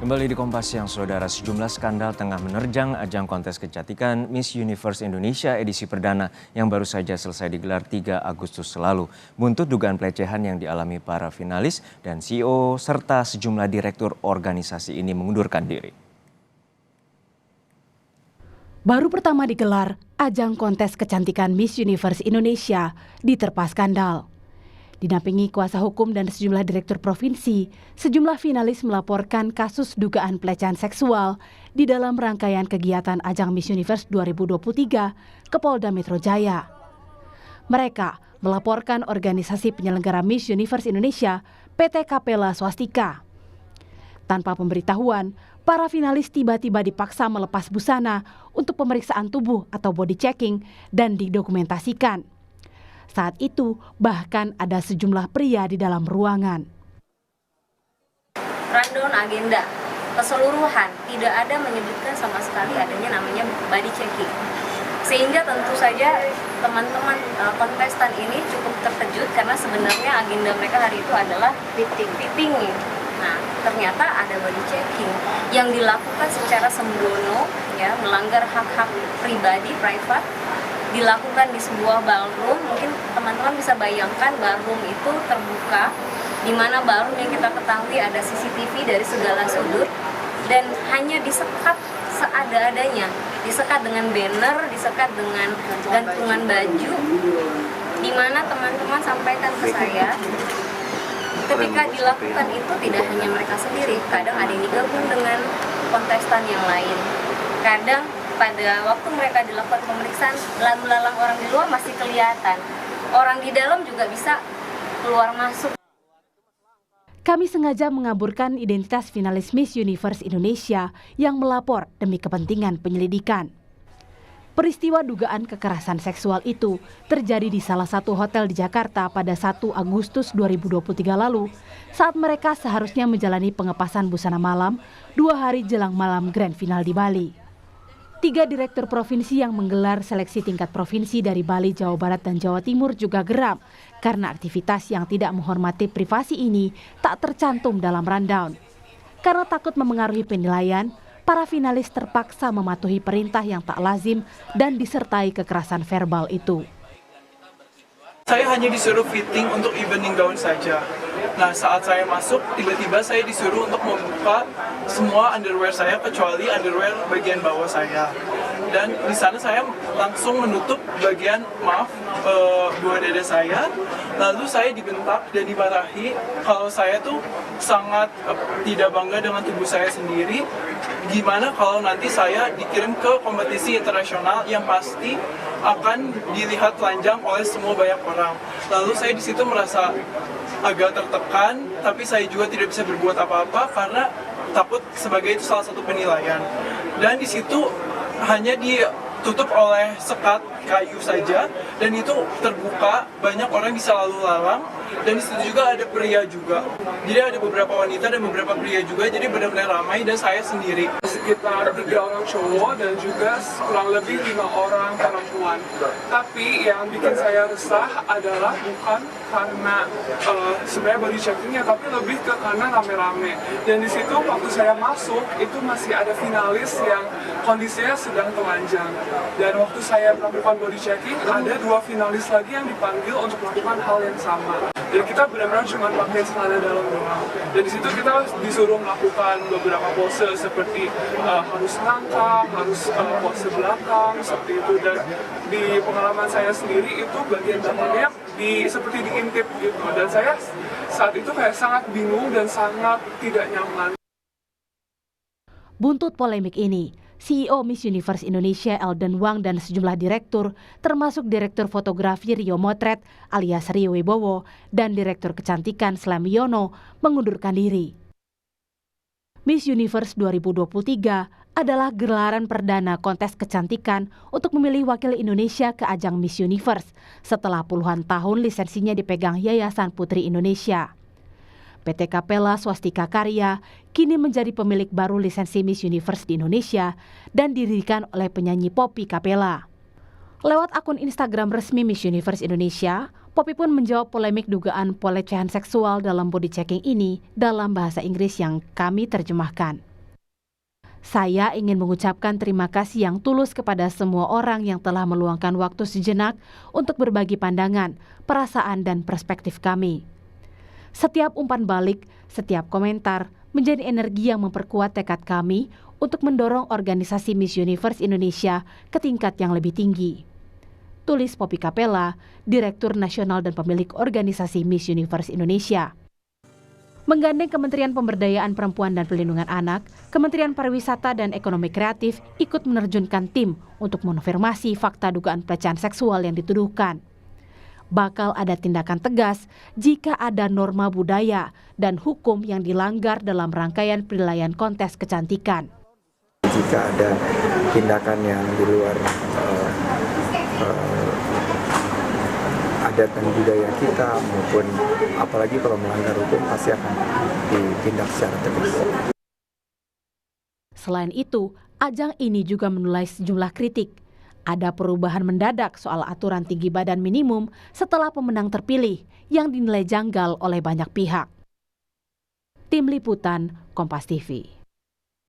Kembali di Kompas Siang, Saudara, sejumlah skandal tengah menerjang ajang kontes kecantikan Miss Universe Indonesia edisi perdana yang baru saja selesai digelar 3 Agustus lalu. Buntut dugaan pelecehan yang dialami para finalis dan CEO serta sejumlah direktur organisasi ini mengundurkan diri. Baru pertama digelar, ajang kontes kecantikan Miss Universe Indonesia diterpa skandal. Didampingi kuasa hukum dan sejumlah direktur provinsi, sejumlah finalis melaporkan kasus dugaan pelecehan seksual di dalam rangkaian kegiatan ajang Miss Universe 2023 ke Polda Metro Jaya. Mereka melaporkan organisasi penyelenggara Miss Universe Indonesia, PT Capella Swastika. Tanpa pemberitahuan, para finalis tiba-tiba dipaksa melepas busana untuk pemeriksaan tubuh atau body checking dan didokumentasikan. Saat itu, bahkan ada sejumlah pria di dalam ruangan. Rundown agenda keseluruhan tidak ada menyebutkan sama sekali adanya namanya body checking. Sehingga tentu saja teman-teman kontestan ini cukup terkejut karena sebenarnya agenda mereka hari itu adalah fitting. Nah, ternyata ada body checking yang dilakukan secara sembrono, ya, melanggar hak-hak pribadi, private, dilakukan di sebuah ballroom. Mungkin teman-teman bisa bayangkan ballroom itu terbuka, di mana ballroom yang kita ketahui ada CCTV dari segala sudut dan hanya disekat seada-adanya, disekat dengan banner, disekat dengan gantungan baju, di mana teman-teman sampaikan ke saya ketika dilakukan itu tidak hanya mereka sendiri, kadang ada yang digabung dengan kontestan yang lain. Kadang pada waktu mereka dilakukan pemeriksaan, lalu-lalang orang di luar masih kelihatan. Orang di dalam juga bisa keluar masuk. Kami sengaja mengaburkan identitas finalis Miss Universe Indonesia yang melapor demi kepentingan penyelidikan. Peristiwa dugaan kekerasan seksual itu terjadi di salah satu hotel di Jakarta pada 1 Agustus 2023 lalu saat mereka seharusnya menjalani pengepasan busana malam 2 hari jelang malam grand final di Bali. 3 direktur provinsi yang menggelar seleksi tingkat provinsi dari Bali, Jawa Barat, dan Jawa Timur juga geram karena aktivitas yang tidak menghormati privasi ini tak tercantum dalam rundown. Karena takut memengaruhi penilaian, para finalis terpaksa mematuhi perintah yang tak lazim dan disertai kekerasan verbal itu. Saya hanya disuruh fitting untuk evening gown saja. Nah, saat saya masuk, tiba-tiba saya disuruh untuk membuka semua underwear saya kecuali underwear bagian bawah saya. Dan di sana saya langsung menutup bagian buah dada saya. Lalu saya dibentak dan dimarahi kalau saya tuh sangat tidak bangga dengan tubuh saya sendiri. Gimana kalau nanti saya dikirim ke kompetisi internasional yang pasti akan dilihat telanjang oleh semua banyak orang. Lalu saya di situ merasa agak tertekan, tapi saya juga tidak bisa berbuat apa-apa karena takut sebagai itu salah satu penilaian. Dan di situ hanya ditutup oleh sekat kayu saja, dan itu terbuka, banyak orang bisa lalu lalang, dan di situ juga ada pria juga. Jadi ada beberapa wanita dan beberapa pria juga, jadi benar-benar ramai dan saya sendiri. Sekitar 3 orang cowok dan juga kurang lebih 5 orang perempuan. Tapi yang bikin saya resah adalah bukan karena sebenarnya body checkingnya, tapi lebih ke karena rame-rame. Dan di situ waktu saya masuk itu masih ada finalis yang kondisinya sedang telanjang. Dan waktu saya melakukan body checking, ada 2 finalis lagi yang dipanggil untuk melakukan hal yang sama. Dan kita benar-benar cuma pakai celana dalam doang. Dan di situ kita disuruh melakukan beberapa pose seperti harus langkah, harus pose belakang, seperti itu. Dan di pengalaman saya sendiri itu bagian belakangnya seperti diintip gitu. Dan saya saat itu kayak sangat bingung dan sangat tidak nyaman. Buntut polemik ini, CEO Miss Universe Indonesia Elden Wang dan sejumlah direktur, termasuk Direktur Fotografi Rio Motret alias Rio Wibowo dan Direktur Kecantikan Slam Yono mengundurkan diri. Miss Universe 2023 adalah gelaran perdana kontes kecantikan untuk memilih wakil Indonesia ke ajang Miss Universe setelah puluhan tahun lisensinya dipegang Yayasan Putri Indonesia. PT Capella Swastika Karya kini menjadi pemilik baru lisensi Miss Universe di Indonesia dan didirikan oleh penyanyi Poppy Capella. Lewat akun Instagram resmi Miss Universe Indonesia, Poppy pun menjawab polemik dugaan pelecehan seksual dalam body checking ini dalam bahasa Inggris yang kami terjemahkan. Saya ingin mengucapkan terima kasih yang tulus kepada semua orang yang telah meluangkan waktu sejenak untuk berbagi pandangan, perasaan, dan perspektif kami. Setiap umpan balik, setiap komentar menjadi energi yang memperkuat tekad kami untuk mendorong organisasi Miss Universe Indonesia ke tingkat yang lebih tinggi. Tulis Poppy Capella, Direktur Nasional dan pemilik organisasi Miss Universe Indonesia. Menggandeng Kementerian Pemberdayaan Perempuan dan Perlindungan Anak, Kementerian Pariwisata dan Ekonomi Kreatif ikut menerjunkan tim untuk mengonfirmasi fakta dugaan pelecehan seksual yang dituduhkan. Bakal ada tindakan tegas jika ada norma budaya dan hukum yang dilanggar dalam rangkaian penilaian kontes kecantikan. Jika ada tindakan yang di luar adat dan budaya kita maupun apalagi kalau melanggar hukum pasti akan ditindak secara tegas. Selain itu, ajang ini juga menuai sejumlah kritik. Ada perubahan mendadak soal aturan tinggi badan minimum setelah pemenang terpilih yang dinilai janggal oleh banyak pihak. Tim Liputan, Kompas TV.